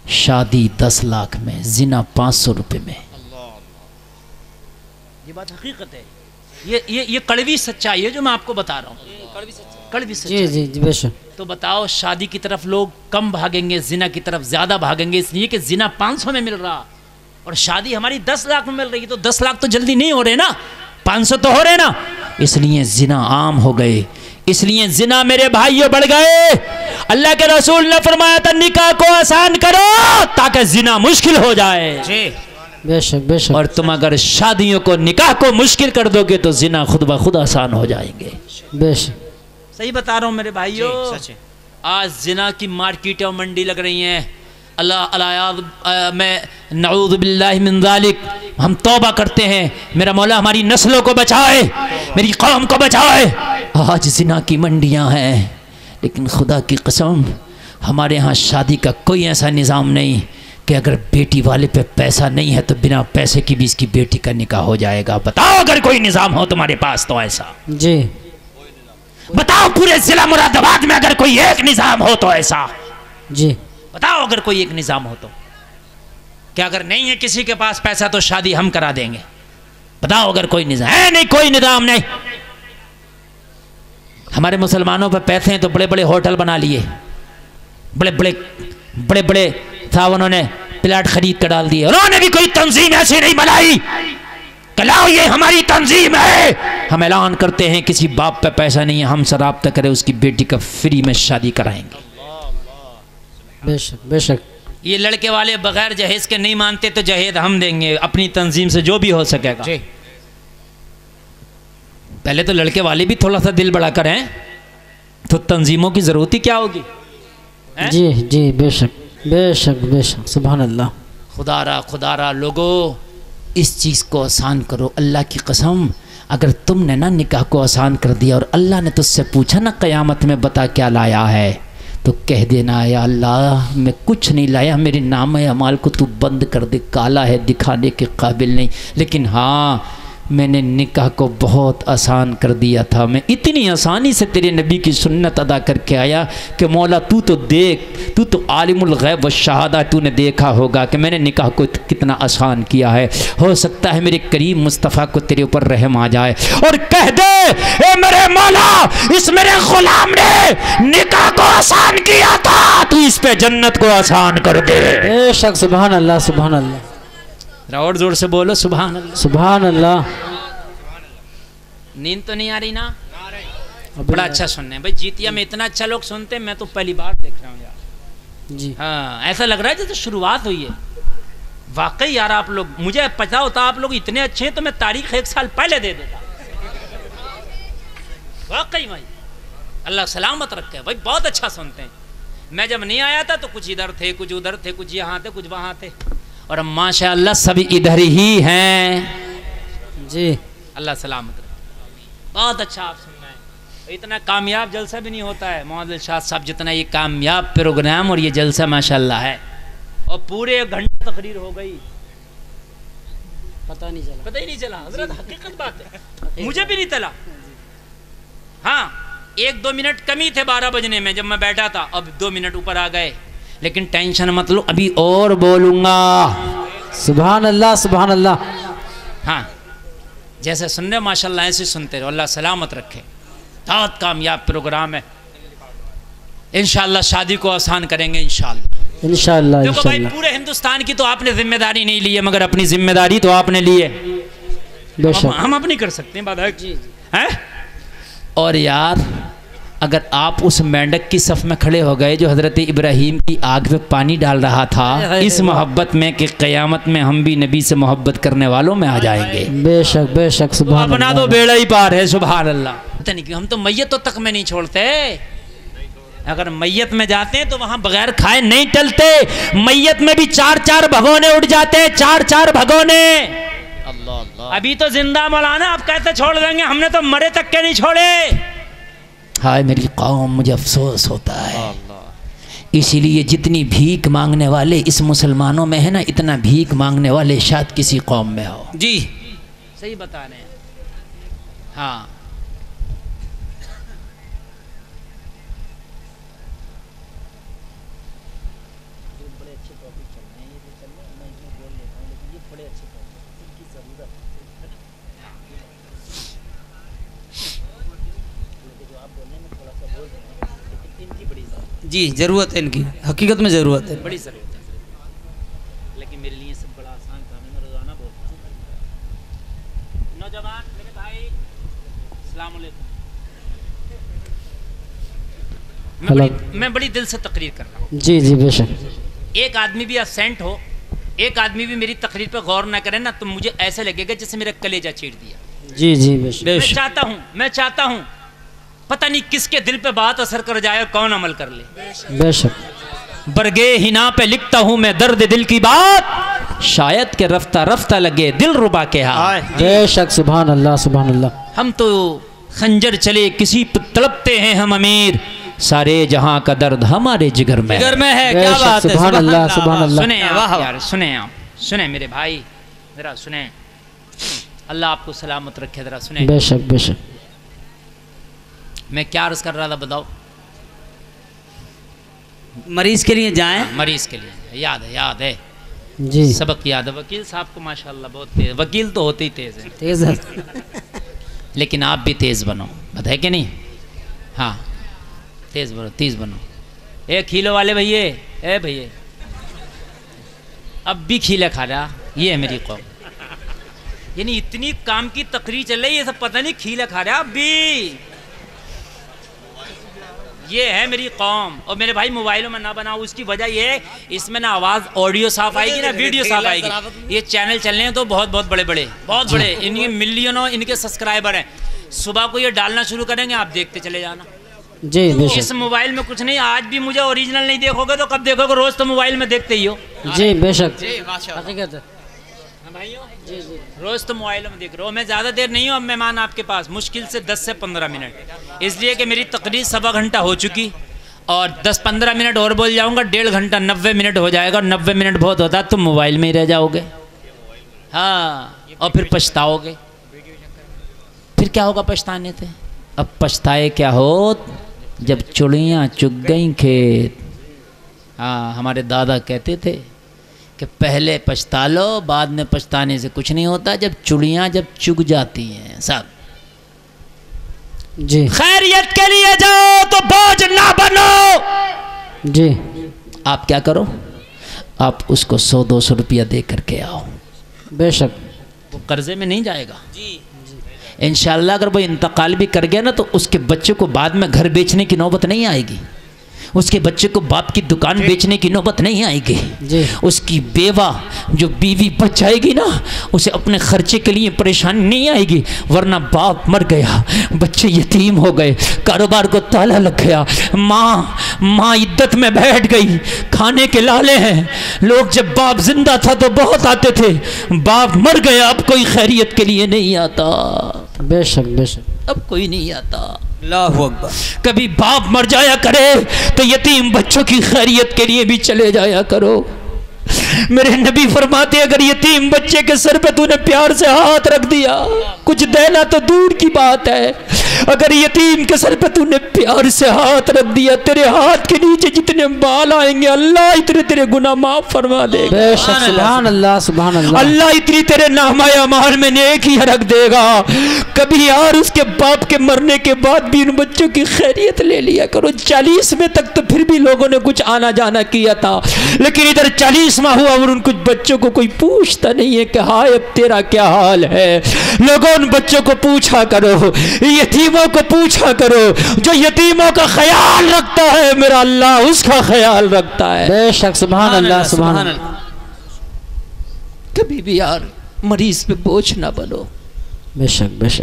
शादी 10 लाख में, जिना 500 रुपये में। ये बात हकीकत है, ये कड़वी सच्चाई है जो मैं आपको बता रहा हूँ, कड़वी सच्चाई। जी जी बेशक। तो बताओ शादी की तरफ लोग कम भागेंगे, जिना की तरफ ज़्यादा भागेंगे, इसलिए कि जिना 500 में मिल रहा और शादी हमारी 10 लाख में मिल रही। तो 10 लाख तो जल्दी नहीं हो रहे ना, 500 तो हो रहे ना, इसलिए जिना आम हो गए, इसलिए जिना मेरे भाइयों बढ़ गए। अल्लाह के रसूल ने फरमाया था निकाह को आसान करो ताकि जिना मुश्किल हो जाए। बेशक बेशक। और तुम अगर शादियों को, निकाह को मुश्किल कर दोगे तो जिना खुद ब खुद आसान हो जाएंगे। बेशक सही बता रहा हूँ मेरे भाइयों। आज जिना की मार्केटें और मंडी लग रही हैं। अल्लाह मैं नऊज़ बिल्लाहि मिन ज़ालिक, हम तौबा करते हैं, मेरा मौला हमारी नस्लों को बचाए, मेरी कौम को बचाए। आज जिना की मंडियां हैं, लेकिन खुदा की कसम हमारे यहाँ शादी का कोई ऐसा निज़ाम नहीं कि अगर बेटी वाले पे पैसा नहीं है तो बिना पैसे की भी इसकी बेटी का निकाह हो जाएगा। बताओ अगर कोई निज़ाम हो तुम्हारे पास तो ऐसा। जी बताओ पूरे जिला मुरादाबाद में अगर कोई एक निज़ाम हो तो ऐसा। जी बताओ अगर कोई एक निज़ाम हो तो। क्या अगर नहीं है किसी के पास पैसा तो शादी हम करा देंगे? बताओ अगर कोई निज़ाम है? नहीं, कोई निज़ाम नहीं। हमारे मुसलमानों पर पैसे हैं तो बड़े बड़े होटल बना लिए, बड़े बड़े था, उन्होंने प्लाट खरीद कर डाल दिए। उन्होंने भी कोई तंजीम ऐसी नहीं बनाई कलाओ ये हमारी तंजीम है, हम ऐलान करते हैं किसी बाप पे पैसा नहीं है, हम से राब्ता करें उसकी बेटी का फ्री में शादी कराएंगे। बेशक बेशक। ये लड़के वाले बगैर जहेज के नहीं मानते तो जहेज हम देंगे अपनी तंजीम से जो भी हो सकेगा। पहले तो लड़के वाले भी थोड़ा सा दिल बड़ा करें तो तंजीमों की ज़रूरत ही क्या होगी? जी जी बेशक बेशक बेशक। सुभान अल्लाह। खुदारा लोगों इस चीज़ को आसान करो। अल्लाह की कसम अगर तुमने ना निकाह को आसान कर दिया और अल्लाह ने तुझसे पूछा ना क़यामत में बता क्या लाया है, तो कह देना या अल्लाह मैं कुछ नहीं लाया, मेरे नाम अमाल को तू बंद कर दे, काला है, दिखाने के काबिल नहीं। लेकिन हाँ मैंने निकाह को बहुत आसान कर दिया था, मैं इतनी आसानी से तेरे नबी की सुन्नत अदा करके आया कि मौला तू तो देख, तू तो आलिमुल गैब व शहादा, तूने देखा होगा कि मैंने निकाह को कितना आसान किया है। हो सकता है मेरे करीम मुस्तफ़ा को तेरे ऊपर रहम आ जाए और कह दे ए मेरे मौला इस मेरे गुलाम ने निकाह को आसान किया था, तू इस पे जन्नत को आसान कर दे। बेशक। सुभान अल्लाह सुभान अल्लाह। और जोर से बोलो सुभान अल्लाह। सुभान अल्लाह। नींद तो नहीं आ रही ना? बड़ा अच्छा सुनने भाई, जीतिया में इतना अच्छा लोग सुनते हैं, मैं तो पहली बार देख रहा हूँ यार। जी हाँ ऐसा लग रहा है जैसे शुरुआत हुई है। वाकई यार आप लोग, मुझे पता होता आप लोग इतने अच्छे हैं तो मैं तारीख 1 साल पहले दे देता। वाकई भाई अल्लाह सलामत रखे भाई, बहुत अच्छा सुनते हैं। मैं जब नहीं आया था तो कुछ इधर थे, कुछ उधर थे, कुछ यहाँ थे, कुछ वहाँ थे, और अब माशाअल्लाह सभी इधर ही हैं। जी अल्लाह सलामत रखे। बहुत अच्छा आप सुन रहे हैं। इतना कामयाब जलसा भी नहीं होता है मोहम्मद शाह साहब जितना ये कामयाब प्रोग्राम और ये जलसा माशाअल्लाह है। और पूरे 1 घंटा तकरीर हो गई, पता ही नहीं चला हजरत, हकीकत बात है, मुझे भी नहीं चला। हाँ 1-2 मिनट कमी थे 12 बजने में जब मैं बैठा था, अब 2 मिनट ऊपर आ गए, लेकिन टेंशन मत लो अभी और बोलूंगा। सुभान अल्लाह सुभान अल्लाह। हाँ जैसे सुन रहे माशाल्लाह ऐसे सुनते रहो, अल्लाह सलामत रखे। बहुत कामयाब प्रोग्राम है, इंशाअल्लाह शादी को आसान करेंगे इंशाअल्लाह। इंशाअल्लाह देखो भाई इंशाअल्लाह। पूरे हिंदुस्तान की तो आपने जिम्मेदारी नहीं ली है, मगर अपनी जिम्मेदारी तो आपने ली है। हम अपनी कर सकते हैं बात है। और यार अगर आप उस मेंढक की सफ में खड़े हो गए जो हज़रत इब्राहीम की आग पे पानी डाल रहा था, इस मोहब्बत में कि क़यामत में हम भी नबी से मोहब्बत करने वालों में आ जाएंगे। बेशक बेशक। सुभान अपना तो बेड़ा ही पार है। सुभान अल्लाह। पता नहीं क्यों हम तो मैयतों तक में नहीं छोड़ते। अगर मैयत में जाते हैं तो वहां बगैर खाए नहीं टलते। मैयत में भी 4-4 भगोने उठ जाते हैं, 4-4 भगोने। अल्लाह। अभी तो जिंदा मौलाना, आप कैसे छोड़ देंगे? हमने तो मरे तक के नहीं छोड़े। हाय मेरी कौम, मुझे अफसोस होता है। इसीलिए जितनी भीख मांगने वाले इस मुसलमानों में है ना, इतना भीख मांगने वाले शायद किसी कौम में हो। जी सही बता रहे हैं। हाँ अच्छे टॉपिक चल रहे हैं, ये जो चल रहे हैं मैं इसमें बोल लेता हूँ, लेकिन ये बड़े अच्छे टॉपिक हैं, इनकी ज़रूरत है ना। जो आप बोल रहे हैं मैं थोड़ा सा बोल रहा हूँ, लेकिन इनकी बड़ी ज़रूरत जी ज़रूरत है, इनकी हकीकत में ज़रूरत है। है, बड़ी ज़रूरत है। लेकिन मेरे लिए सब बड़ा आसान काम है, मैं रोज़ाना बोलता हूँ। नौजवान मेरे भाई, अस्सलाम वालेकुम। मैं बड़ी दिल से तकरीर कर रहा हूँ। जी जी बेशक। एक आदमी भी असेंट हो, एक आदमी भी मेरी तकरीर पर गौर ना करे ना, तो मुझे ऐसे लगेगा जैसे मेरा कलेजा चीर दिया। जी जी बेशक। मैं चाहता हूँ पता नहीं किसके दिल पे बात असर कर जाए और कौन अमल कर ले। बेशक। बरगे हिना पे लिखता हूँ मैं दर्द दिल की बात, शायद के रफ्ता रफ्ता लगे दिल रुबा के हाथ। बेशक सुभान अल्लाह सुभान अल्लाह। हम तो खंजर चले किसी पे तड़पते हैं हम अमीर, सारे जहां का दर्द हमारे जिगर में जिगर में है। क्या बात है, सुभान अल्लाह सुभान अल्लाह। सुने आप यार, सुने आप, सुने मेरे भाई, जरा सुने। अल्लाह आपको सलामत रखे, जरा सुने। बेशक बेशक। मैं क्या अर्ज कर रहा था बताओ? मरीज के लिए जाएं, मरीज के लिए याद है जी सबक याद है। वकील साहब को माशाल्लाह बहुत तेज, वकील तो होते ही तेज है, तेज है। लेकिन आप भी तेज बनो, बताए कि नहीं? हाँ तेज बनो, तेज बनो। एक खीलो वाले भैया, ए भैया अब भी खीले खा रहा, ये है मेरी कौम। यानी इतनी काम की तकरीर चल रही है, सब पता नहीं खीले खा रहा अब भी। ये है मेरी कौम। और मेरे भाई मोबाइलों में ना बनाओ, उसकी वजह ये है इसमें ना आवाज़ ऑडियो साफ आएगी ना वीडियो साफ आएगी। ये चैनल चल रहे हैं तो बहुत बड़े, इनके मिलियनों इनके सब्सक्राइबर हैं। सुबह को ये डालना शुरू करेंगे, आप देखते चले जाना। जी बेशक। इस मोबाइल में कुछ नहीं, आज भी मुझे ओरिजिनल नहीं देखोगे तो कब देखोगे? रोज तो मोबाइल में देखते ही हो। जी बेशक। हकीकत है भाइयों, रोज तो मोबाइल में देख रहे हो। मैं ज़्यादा देर नहीं हूँ अब मेहमान आपके पास, मुश्किल से 10 से 15 मिनट, इसलिए कि मेरी तकरीर सवा घंटा हो चुकी और 10-15 मिनट और बोल जाऊँगा, 1.5 घंटा 90 मिनट हो जाएगा। 90 मिनट बहुत होता है, तुम मोबाइल में ही रह जाओगे। हाँ, और फिर पछताओगे। फिर क्या होगा पछताने से? अब पछताए क्या हो जब चुड़ियाँ चुग गई खेत। हाँ, हमारे दादा कहते थे कि पहले पछता लो, बाद में पछताने से कुछ नहीं होता। जब चुड़ियाँ जब चुग जाती हैं सब। जी खैरियत के लिए जाओ तो बोझ ना बनो। जी आप क्या करो, आप उसको 100-200 रुपया दे करके आओ। बेशक। वो कर्जे में नहीं जाएगा जी। इंशाल्लाह अगर वो इंतकाल भी कर गया ना तो उसके बच्चे को बाद में घर बेचने की नौबत नहीं आएगी, उसके बच्चे को बाप की दुकान बेचने की नौबत नहीं आएगी जी। उसकी बेवा जो बीवी बच जाएगी ना, उसे अपने खर्चे के लिए परेशानी नहीं आएगी। वरना बाप मर गया, बच्चे यतीम हो गए, कारोबार को ताला लग गया, माँ इद्दत में बैठ गई, खाने के लाले हैं। लोग जब बाप जिंदा था तो बहुत आते थे, बाप मर गया अब कोई खैरियत के लिए नहीं आता। बेशक बेशक। अब कोई नहीं आता। अल्लाहु अकबर। कभी बाप मर जाया करे तो यतीम बच्चों की खैरियत के लिए भी चले जाया करो। मेरे नबी फरमाते अगर यतीम बच्चे के सर पे तूने प्यार से हाथ रख दिया, कुछ देना तो दूर की बात है, अगर यतीम के सर पे तूने प्यार से हाथ रख दिया, तेरे हाथ के नीचे जितने बाल आएंगे अल्लाह इतने तेरे गुनाह माफ फरमा देगा। बेशक सुभान अल्लाह सुभान अल्लाह। अल्लाह इतनी तेरे नामाए अमाल में नेक ही रख देगा। कभी यार उसके बाप के मरने के बाद भी उन बच्चों की खैरियत ले लिया करो। 40 में तक तो फिर भी लोगों ने कुछ आना जाना किया था, लेकिन इधर 40वां हुआ और उन कुछ बच्चों को कोई पूछता नहीं है कि हाय अब तेरा क्या हाल है। लोगों उन बच्चों को पूछा करो, यतीमों को पूछा करो। जो यतीमों का ख्याल रखता है मेरा अल्लाह उसका ख्याल रखता है। बेशक सुभान अल्लाह सुभान अल्लाह। कभी भी यार मरीज पे बोझ ना बनो। बेशक बेशक।